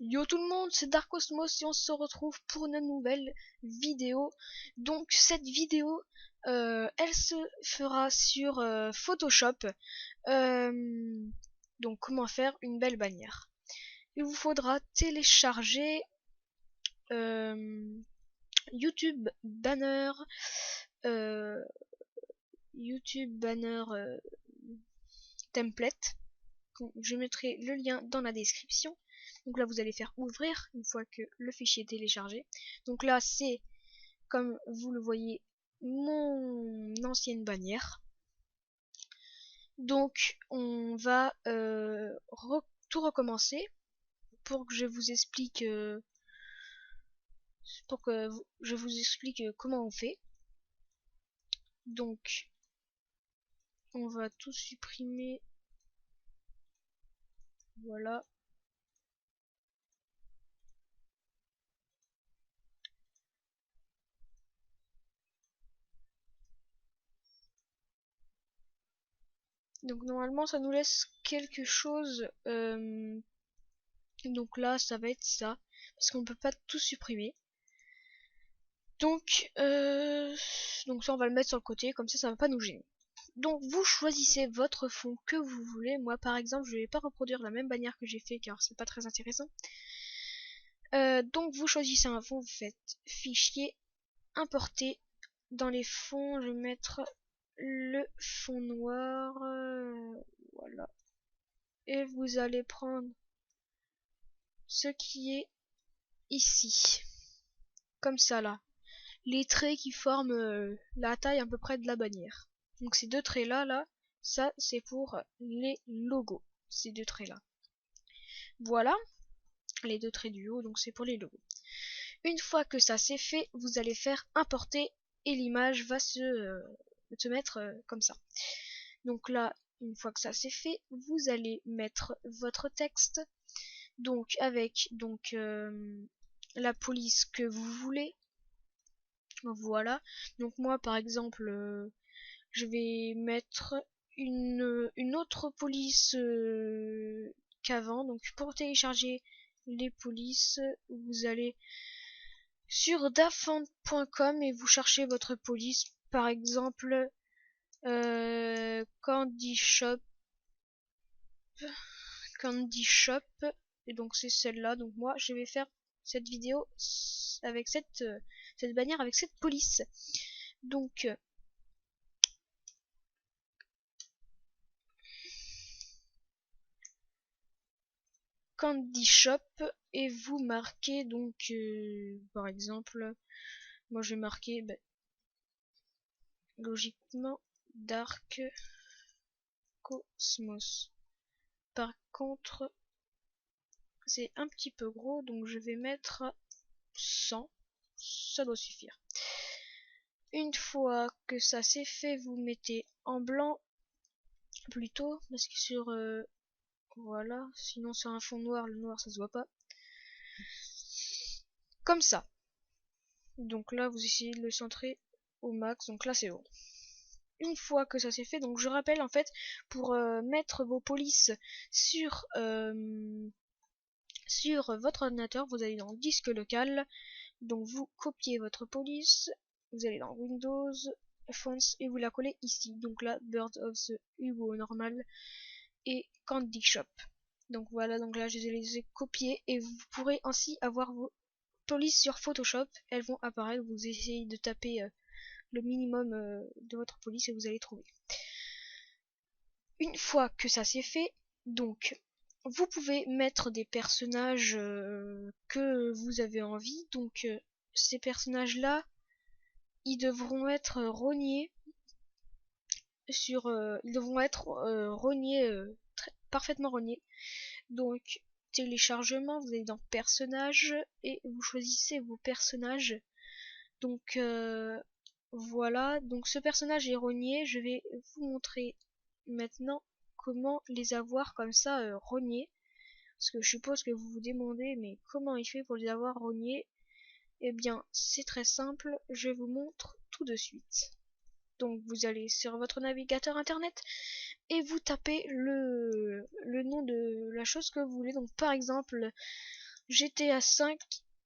Yo tout le monde, c'est Darkosmos et on se retrouve pour une nouvelle vidéo. Donc cette vidéo, elle se fera sur Photoshop. Euh, donc comment faire une belle bannière. Il vous faudra télécharger euh, YouTube Banner, euh, YouTube Banner Template. Je mettrai le lien dans la description. Donc là, vous allez faire ouvrir une fois que le fichier est téléchargé. Donc là, c'est, comme vous le voyez, mon ancienne bannière. Donc, on va tout recommencer pour que je vous explique, comment on fait. Donc, on va tout supprimer. Voilà. Donc normalement ça nous laisse quelque chose. Donc là ça va être ça. Parce qu'on ne peut pas tout supprimer. Donc ça on va le mettre sur le côté, comme ça va pas nous gêner. Donc vous choisissez votre fond que vous voulez. Moi par exemple je vais pas reproduire la même bannière que j'ai fait car c'est pas très intéressant. Donc vous choisissez un fond, vous faites fichier, importer. Dans les fonds je vais mettre le fond noir. Voilà. Et vous allez prendre ce qui est ici. Comme ça là. Les traits qui forment la taille à peu près de la bannière. Donc ces deux traits là, ça c'est pour les logos. Ces deux traits là. Voilà, les deux traits du haut, donc c'est pour les logos. Une fois que ça c'est fait, vous allez faire importer et l'image va se mettre comme ça. Donc là, une fois que ça c'est fait, vous allez mettre votre texte. Donc avec la police que vous voulez. Voilà. Donc moi par exemple je vais mettre une autre police qu'avant. Donc pour télécharger les polices, vous allez sur dafont.com et vous cherchez votre police. Par exemple Candy Shop. Candy Shop. Et donc c'est celle-là. Donc moi je vais faire cette vidéo avec cette bannière avec cette police. Donc Candy Shop et vous marquez donc par exemple moi je vais marquer logiquement Dark Cosmos. Par contre c'est un petit peu gros donc je vais mettre 100, ça doit suffire. Une fois que ça c'est fait, vous mettez en blanc plutôt parce que sur voilà, sinon c'est un fond noir, le noir ça se voit pas. Comme ça. Donc là vous essayez de le centrer au max, donc là c'est bon. Une fois que ça c'est fait, donc je rappelle en fait, pour mettre vos polices sur votre ordinateur, vous allez dans disque local, donc vous copiez votre police, vous allez dans Windows, Fonts et vous la collez ici. Donc là, Bird of the Hugo normal et Candy Shop. Donc voilà, donc là je les ai copiés et vous pourrez ainsi avoir vos polices sur Photoshop. Elles vont apparaître, vous essayez de taper le minimum de votre police et vous allez trouver. Une fois que ça c'est fait, donc vous pouvez mettre des personnages que vous avez envie. Donc ces personnages là, ils devront être rognés sur ils devront être rognés parfaitement rognés. Donc téléchargement, vous allez dans personnages et vous choisissez vos personnages. Donc voilà, donc ce personnage est rogné, je vais vous montrer maintenant comment les avoir comme ça rognés. Parce que je suppose que vous vous demandez mais comment il fait pour les avoir rognés. Eh bien c'est très simple, je vous montre tout de suite. Donc vous allez sur votre navigateur internet et vous tapez le nom de la chose que vous voulez. Donc par exemple GTA 5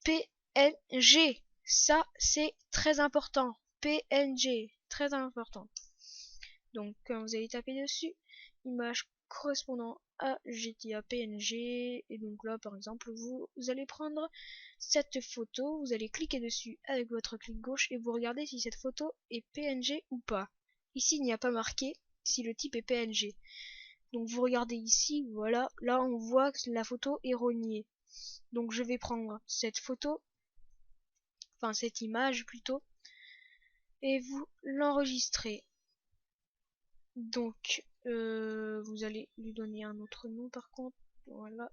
PNG. Ça, c'est très important. PNG, très important. Donc, quand vous allez taper dessus, image correspondant à GTA PNG. Et donc là, par exemple, vous allez prendre cette photo, vous allez cliquer dessus avec votre clic gauche et vous regardez si cette photo est PNG ou pas. Ici, il n'y a pas marqué si le type est PNG. Donc vous regardez ici, voilà, là on voit que la photo est rognée. Donc je vais prendre cette photo, enfin cette image plutôt, et vous l'enregistrez. Donc vous allez lui donner un autre nom par contre, voilà.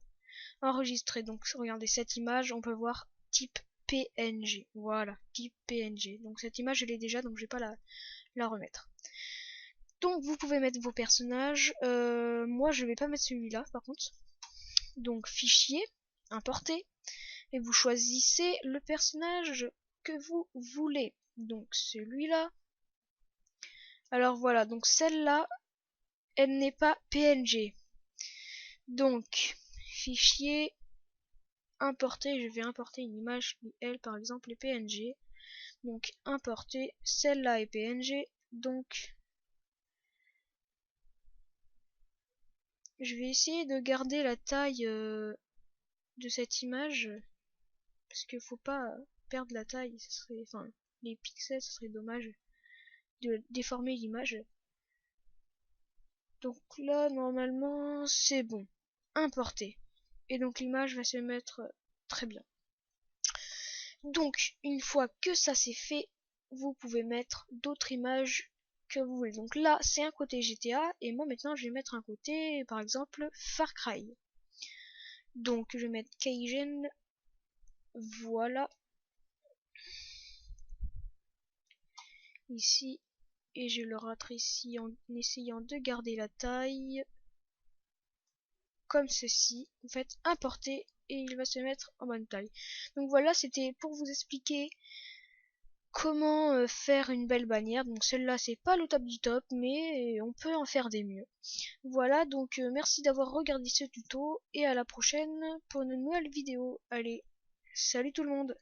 Enregistrer, donc regardez cette image, on peut voir type PNG, voilà, type PNG. Donc cette image je l'ai déjà, donc je vais pas la remettre. Donc vous pouvez mettre vos personnages, moi je vais pas mettre celui-là par contre. Donc fichier, importer, et vous choisissez le personnage que vous voulez. Donc celui-là. Alors voilà, donc celle-là, elle n'est pas PNG. Donc fichier, importer, je vais importer une image qui elle par exemple est PNG. Donc importer, celle-là est PNG. Donc je vais essayer de garder la taille de cette image parce qu'il faut pas perdre la taille, ça serait, enfin les pixels, ça serait dommage de déformer l'image. Donc là normalement c'est bon, importer, et donc l'image va se mettre très bien. Donc une fois que ça c'est fait, vous pouvez mettre d'autres images que vous voulez. Donc là c'est un côté GTA et moi maintenant je vais mettre un côté par exemple Far Cry. Donc je vais mettre Cajun, voilà, ici, et je le rétrécis en essayant de garder la taille comme ceci. Vous faites importer et il va se mettre en bonne taille. Donc voilà, c'était pour vous expliquer comment faire une belle bannière. Donc celle-là c'est pas le top du top, mais on peut en faire des mieux. Voilà, donc merci d'avoir regardé ce tuto et à la prochaine pour une nouvelle vidéo. Allez, salut tout le monde!